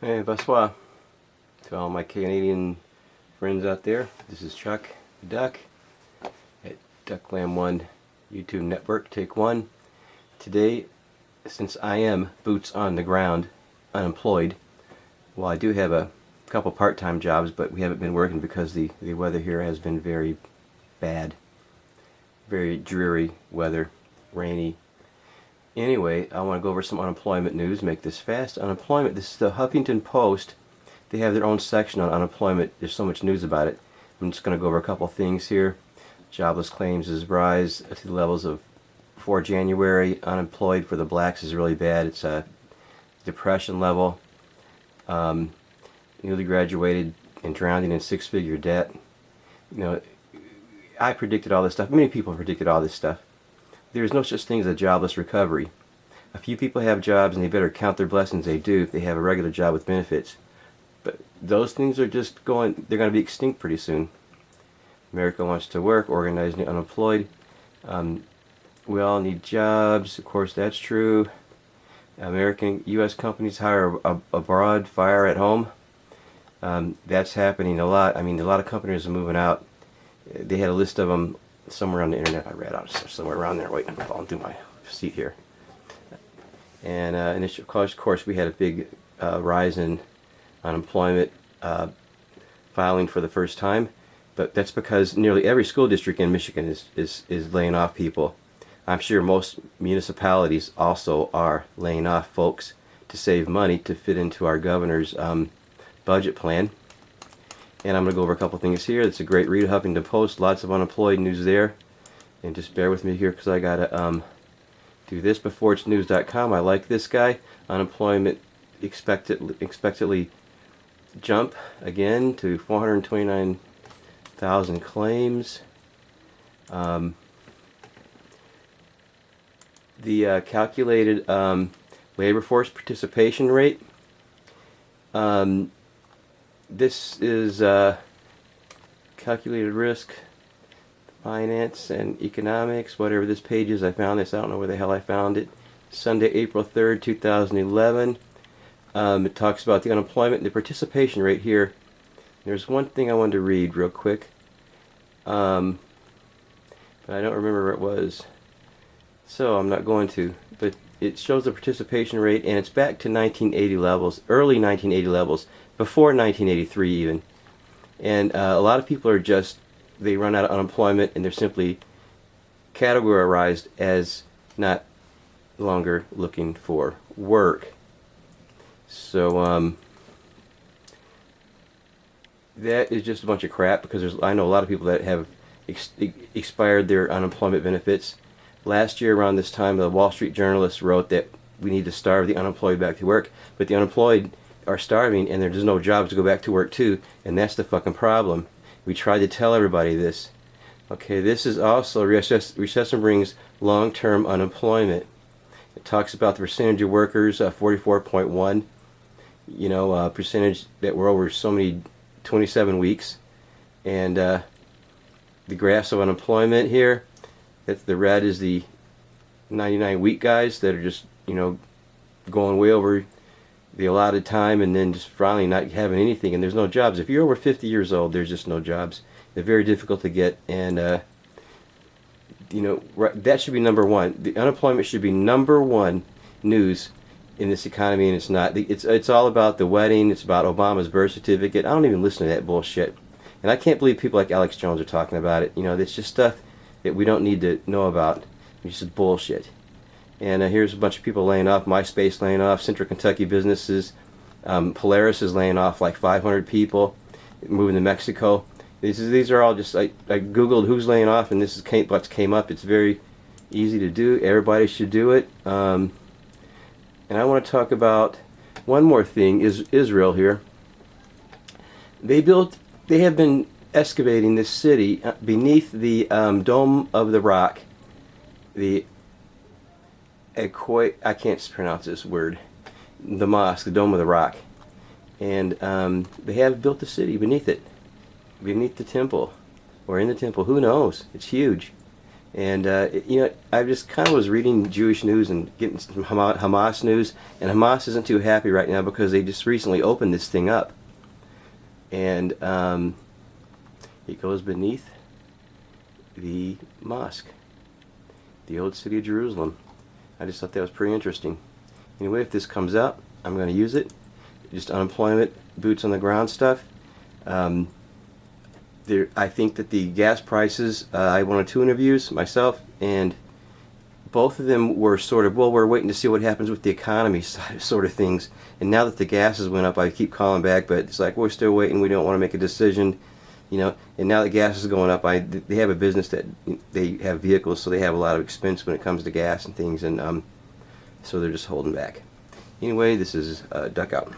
Hey, bonsoir to all my Canadian friends out there. This is Chuck Duck at Duckland1 YouTube Network, take one. Today, since I am boots on the ground, unemployed, well, I do have a couple part-time jobs, but we haven't been working because the weather here has been very bad. Very dreary weather, rainy. Anyway, I want to go over some unemployment news, make this fast. Unemployment, this is the Huffington Post. They have their own section on unemployment. There's so much news about it. I'm just going to go over a couple things here. Jobless claims is rise to the levels of before January. Unemployed for the blacks is really bad. It's a depression level. Newly graduated and drowning in six-figure debt. You know, I predicted all this stuff. Many people predicted all this stuff. There is no such thing as a jobless recovery. A few people have jobs and they better count their blessings they do if they have a regular job with benefits. But those things are just going, they're going to be extinct pretty soon. America wants to work, organizing the unemployed. We all need jobs, of course that's true. U.S. companies hire abroad, fire at home. That's happening a lot. I mean, a lot of companies are moving out. They had a list of them somewhere on the internet. I read out somewhere around there. Wait, I'm falling through my seat here. And of course, we had a big rise in unemployment filing for the first time. But that's because nearly every school district in Michigan is laying off people. I'm sure most municipalities also are laying off folks to save money to fit into our governor's budget plan. And I'm going to go over a couple things here. It's a great read, Huffington Post. Lots of unemployed news there. And just bear with me here because I got to do this before it's news.com. I like this guy. Unemployment expectedly jump again to 429,000 claims. The calculated labor force participation rate. This is calculated risk, finance, and economics, whatever this page is. I found this. I don't know where the hell I found it. Sunday, April 3rd, 2011. It talks about the unemployment and the participation rate here. There's one thing I wanted to read real quick, but I don't remember where it was, so I'm not going to. But it shows the participation rate, and it's back to 1980 levels, early 1980 levels, before 1983 even. And a lot of people are just, they run out of unemployment and they're simply categorized as not longer looking for work. So that is just a bunch of crap, because I know a lot of people that have expired their unemployment benefits. Last year around this time, the Wall Street journalist wrote that we need to starve the unemployed back to work, but the unemployed are starving and there's no jobs to go back to work to, and that's the fucking problem. We tried to tell everybody this. Okay, this is also recession brings long-term unemployment. It talks about the percentage of workers, 44.1, you know, percentage that were over so many 27 weeks, and the graphs of unemployment here. That's the red is the 99-week guys that are just, you know, going way over the allotted time and then just finally not having anything, and there's no jobs. If you're over 50 years old, there's just no jobs. They're very difficult to get, and you know, that should be number one. The unemployment should be number one news in this economy, and it's not. It's all about the wedding. It's about Obama's birth certificate. I don't even listen to that bullshit, and I can't believe people like Alex Jones are talking about it. You know, it's just stuff that we don't need to know about. It's just bullshit. And here's a bunch of people laying off. MySpace laying off. Central Kentucky businesses. Polaris is laying off like 500 people, moving to Mexico. These are all just, I googled who's laying off, and this is what came up. It's very easy to do. Everybody should do it. And I want to talk about one more thing. Is Israel here? They have been excavating this city beneath the Dome of the Rock. I can't pronounce this word. The mosque, the Dome of the Rock, and they have built a city beneath it, beneath the temple, or in the temple. Who knows? It's huge, And I just kind of was reading Jewish news and getting some Hamas news, and Hamas isn't too happy right now because they just recently opened this thing up, and it goes beneath the mosque, the old city of Jerusalem. I just thought that was pretty interesting. Anyway, if this comes out, I'm going to use it. Just unemployment, boots on the ground stuff. I think that the gas prices, I went on 2 interviews myself, and both of them were sort of, well, we're waiting to see what happens with the economy sort of things. And now that the gases went up, I keep calling back, but it's like, we're still waiting, we don't want to make a decision. And now that gas is going up, they have a business that they have vehicles, so they have a lot of expense when it comes to gas and things, and so they're just holding back. Anyway, this is Duck Out.